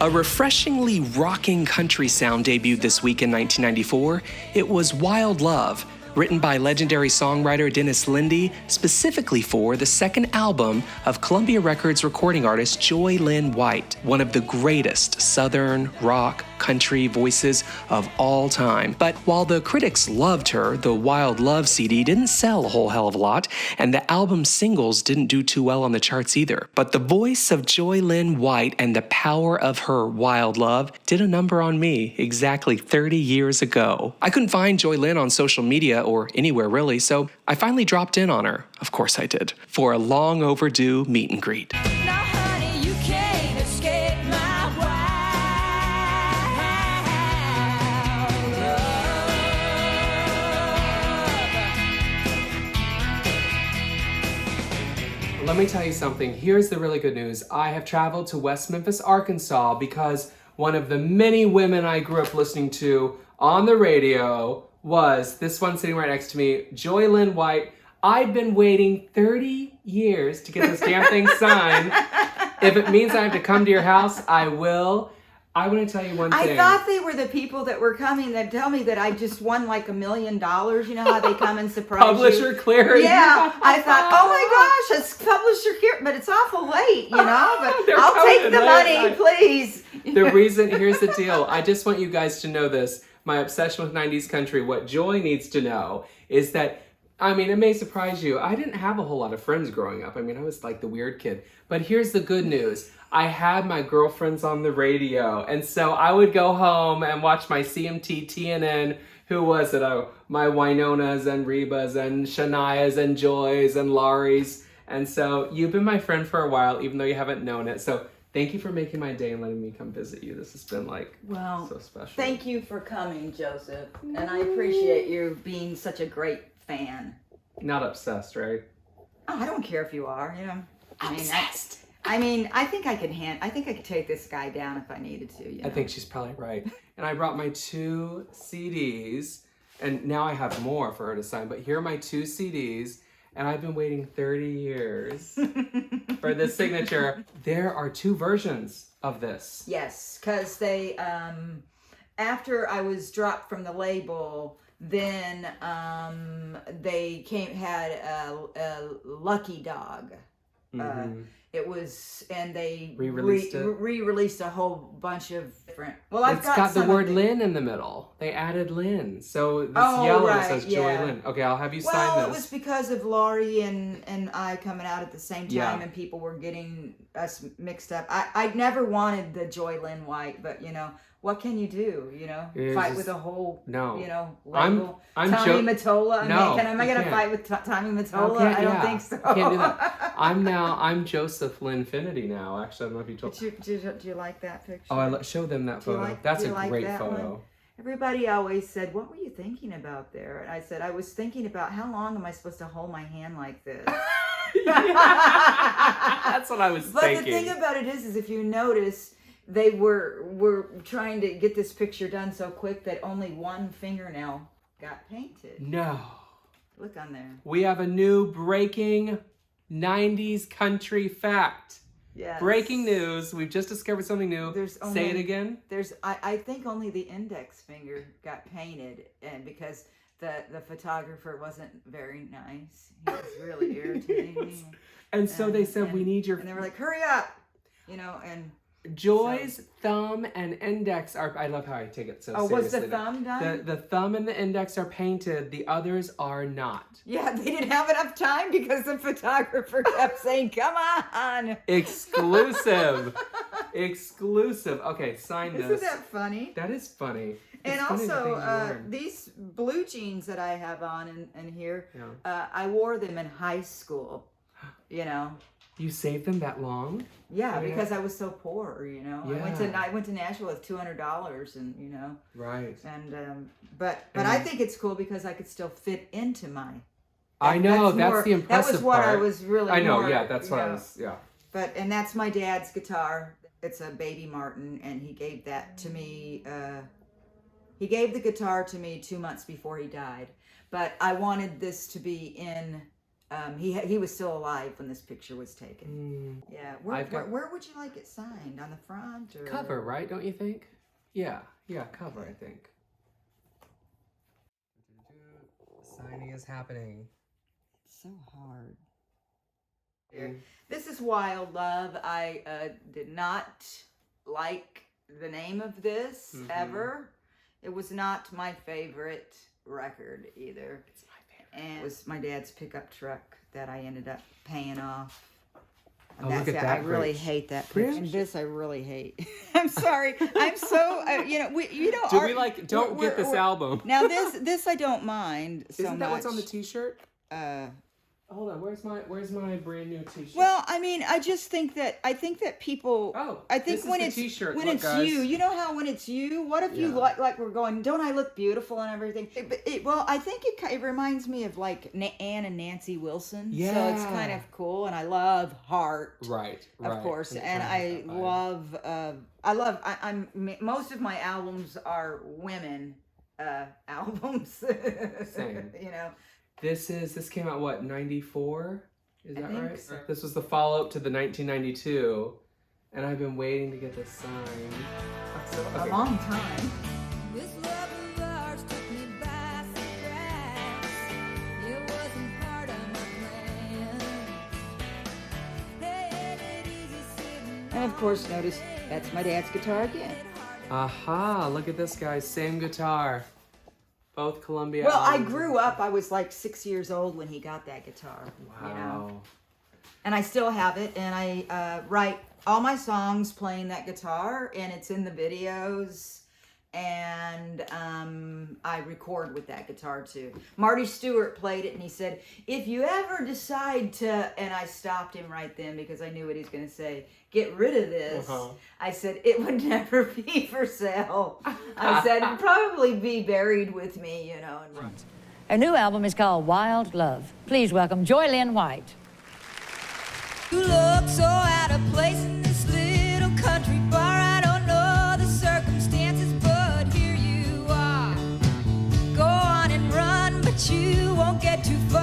A refreshingly rocking country sound debuted this week in 1994. It was Wild Love, written by legendary songwriter Dennis Linde, specifically for the second album of Columbia Records recording artist Joy Lynn White, one of the greatest Southern rock country voices of all time. But while the critics loved her, the Wild Love CD didn't sell a whole hell of a lot, and the album's singles didn't do too well on the charts either. But the voice of Joy Lynn White and the power of her Wild Love did a number on me exactly 30 years ago. I couldn't find Joy Lynn on social media or anywhere really, so I finally dropped in on her, of course I did, for a long overdue meet and greet. Let me tell you something. Here's the really good news. I have traveled to West Memphis, Arkansas because one of the many women I grew up listening to on the radio was this one sitting right next to me, Joy Lynn White. I've been waiting 30 years to get this damn thing signed. If it means I have to come to your house, I will. I want to tell you one thing. I thought they were the people that were coming that tell me that I just won like $1 million. You know how they come and surprise Publisher you? clearing. Yeah. I thought, oh my gosh, it's publisher here, but it's awful late, you know? But I'll take the money, please. The reason, here's the deal. I just want you guys to know this. My obsession with 90s country, what Joy needs to know is that, I mean, it may surprise you. I didn't have a whole lot of friends growing up. I mean, I was like the weird kid. But here's the good news. I had my girlfriends on the radio. And so I would go home and watch my CMT TNN. Who was it? Oh, my Wynonas and Rebas and Shanias and Joys and Lauries. And so you've been my friend for a while, even though you haven't known it. So thank you for making my day and letting me come visit you. This has been so special. Thank you for coming, Joseph. And I appreciate you being such a great fan. Not obsessed, right? Oh, I don't care if you are, you know. Obsessed. I think I could take this guy down if I needed to. You know? I think she's probably right. And I brought my 2 CDs, and now I have more for her to sign, but here are my 2 CDs, and I've been waiting 30 years for this signature. There are 2 versions of this. Yes, because they, after I was dropped from the label, then they had a Lucky Dog. Mm-hmm. It was, and they re-released a whole bunch of different. Well, it's got the word Lynn in the middle. They added Lynn, so this yellow says Joy Lynn. Okay, I'll have you sign this. Well, it was because of Laurie and I coming out at the same time, and people were getting us mixed up. I never wanted the Joy Lynn White, but you know. What can you do? You know, fight with a whole, you know, label. Tommy Mottola. Am I going to fight with Tommy Mottola? I don't think so. I can't do that. I'm Joseph Linfinity now. Actually, I don't know if you told. Do you like that picture? Oh, show them that photo. That's a great photo. One? Everybody always said, "What were you thinking about there?" And I said, "I was thinking about how long am I supposed to hold my hand like this." That's what I was thinking. But the thing about it is if you notice. They were trying to get this picture done so quick that only one fingernail got painted. No. Look on there. We have a new breaking 90s country fact. Yes. Breaking news. We've just discovered something new. Say it again. I think only the index finger got painted, and because the photographer wasn't very nice. He was really irritating. And so they said, we need your... And they were like, hurry up! You know, and... Joy's thumb and index are... I love how I take it so seriously. Was the thumb done? The thumb and the index are painted. The others are not. Yeah, they didn't have enough time because the photographer kept saying, come on. Exclusive. Exclusive. Okay, sign this. Isn't that funny? That is funny. And also, these blue jeans that I have on in here, I wore them in high school, you know. You saved them that long? Yeah, because I was so poor, you know. Yeah. I went to Nashville with $200, and you know. Right. And but I think it's cool because I could still fit into my. I know that's the impressive part. That was what I was really. I know. That's what I was. Yeah. And that's my dad's guitar. It's a Baby Martin, and he gave that to me. He gave the guitar to me 2 months before he died, but I wanted this to be in He was still alive when this picture was taken. Yeah. Where would you like it signed? On the front or cover? Right? Don't you think? Yeah. Cover. I think. Signing is happening. It's so hard. This is Wild Love. I did not like the name of this ever. It was not my favorite record either. It's my favorite. And it was my dad's pickup truck that I ended up paying off. Oh, look at that! I really hate that picture. And this I really hate. I'm sorry. I'm so Don't get this album. Now this I don't mind so Isn't that much. what's on the T-shirt? Hold on, where's my brand new T-shirt? Well, I mean, I think that people. Oh, I think when it's T-shirt. when it's guys. you know how when it's you. What if you like we're going? Don't I look beautiful and everything? Well, I think it reminds me of like Anne and Nancy Wilson. Yeah. So it's kind of cool, and I love Heart. Right. Of course, and I love. I'm most of my albums are women albums. Same. You know. This came out what, 94? Is that right? So. This was the follow-up to the 1992, and I've been waiting to get this signed. A long time. This love of ours took me by surprise. It wasn't part of my plan. And of course, notice that's my dad's guitar again. Aha! Look at this, guys. Same guitar. Both Columbia. Well, I grew up. I was like 6 years old when he got that guitar. Wow. You know? And I still have it, and I write all my songs playing that guitar, and it's in the videos, and I record with that guitar too. Marty Stewart played it, and he said, if you ever decide to, and I stopped him right then because I knew what he was going to say, get rid of this. I said, it would never be for sale. I said, it'd probably be buried with me, you know. Her new album is called Wild Love. Please welcome Joy Lynn White. You look so out of place in this little country bar. I don't know the circumstances, but here you are. Go on and run, but you won't get too far.